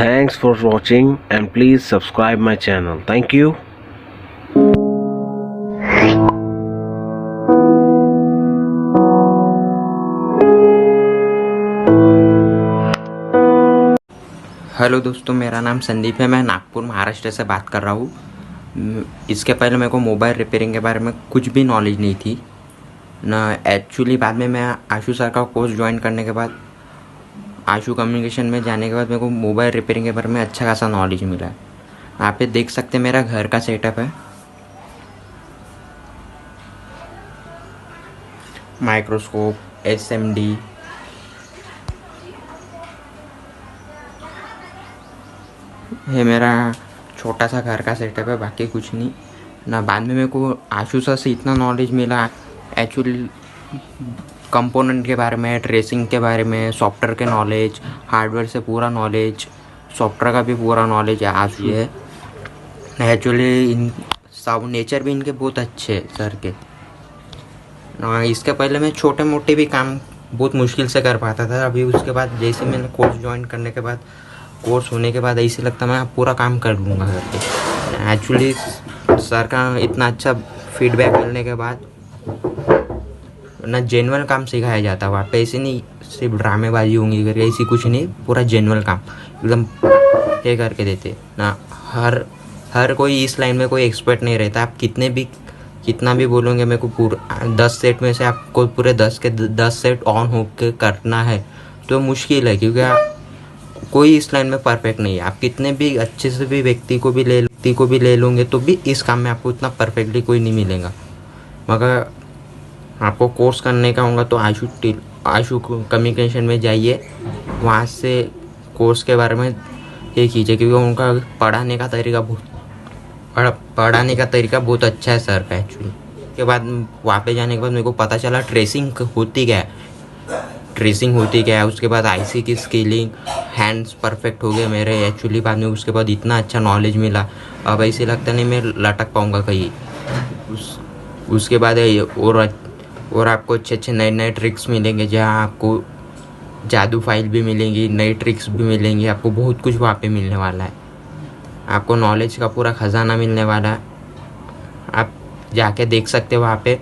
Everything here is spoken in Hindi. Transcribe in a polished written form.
Thanks for watching and please subscribe my channel. Thank you. Hello दोस्तों, मेरा नाम संदीप है। मैं नागपुर महाराष्ट्र से बात कर रहा हूँ। इसके पहले मेरे को मोबाइल रिपेयरिंग के बारे में कुछ भी नॉलेज नहीं थी ना। एक्चुअली बाद में मैं आशु सर का कोर्स ज्वाइन करने के बाद, आशु कम्युनिकेशन में जाने के बाद मेरे को मोबाइल रिपेयरिंग के बारे में अच्छा खासा नॉलेज मिला है। आप पे देख सकते हैं मेरा घर का सेटअप है। माइक्रोस्कोप, SMD, ये मेरा छोटा सा घर का सेटअप है, बाकी कुछ नहीं ना। बाद में मेरे को आशु सर से इतना नॉलेज मिला एक्चुअली कंपोनेंट के बारे में, ट्रेसिंग के बारे में, सॉफ्टवेयर के नॉलेज, हार्डवेयर से पूरा नॉलेज, सॉफ्टवेयर का भी पूरा नॉलेज है आशु है। एक्चुअली इन सब नेचर भी इनके बहुत अच्छे है सर के। इसके पहले मैं छोटे मोटे भी काम बहुत मुश्किल से कर पाता था। अभी उसके बाद जैसे मैंने कोर्स ज्वाइन करने के बाद, कोर्स होने के बाद ऐसे लगता मैं पूरा काम कर लूँगा घर पे। एक्चुअली सर का इतना अच्छा फीडबैक मिलने के बाद ना जेन्युइन काम सिखाया जाता है वहाँ पे। ऐसे नहीं सिर्फ ड्रामेबाजी होंगी करके, ऐसी कुछ नहीं, पूरा जेन्युइन काम एकदम ये करके देते ना। हर कोई इस लाइन में कोई एक्सपर्ट नहीं रहता। आप कितना भी बोलोगे मेरे को पूरा 10 सेट में से आपको पूरे 10 के 10 सेट ऑन होकर करना है तो मुश्किल है, क्योंकि कोई इस लाइन में परफेक्ट नहीं है। आप कितने भी अच्छे से भी व्यक्ति को भी ले लोगे तो भी इस काम में आपको इतना परफेक्टली कोई नहीं मिलेगा। मगर आपको कोर्स करने का होगा तो आशु कम्युनिकेशन में जाइए, वहाँ से कोर्स के बारे में ये कीजिए, क्योंकि उनका पढ़ाने का तरीका बहुत अच्छा है सर का एक्चुअली। के बाद वहाँ पे जाने के बाद मेरे को पता चला ट्रेसिंग होती क्या है। उसके बाद IC की स्केलिंग, हैंड्स परफेक्ट हो गए मेरे एक्चुअली। बाद में उसके बाद इतना अच्छा नॉलेज मिला, अब ऐसे लगता नहीं मैं लटक पाऊँगा कहीं। उसके बाद और आपको अच्छे नए ट्रिक्स मिलेंगे, जहाँ आपको जादू फाइल भी मिलेंगी, नई ट्रिक्स भी मिलेंगी। आपको बहुत कुछ वहाँ पे मिलने वाला है। आपको नॉलेज का पूरा ख़जाना मिलने वाला है। आप जाके देख सकते हो वहाँ पे।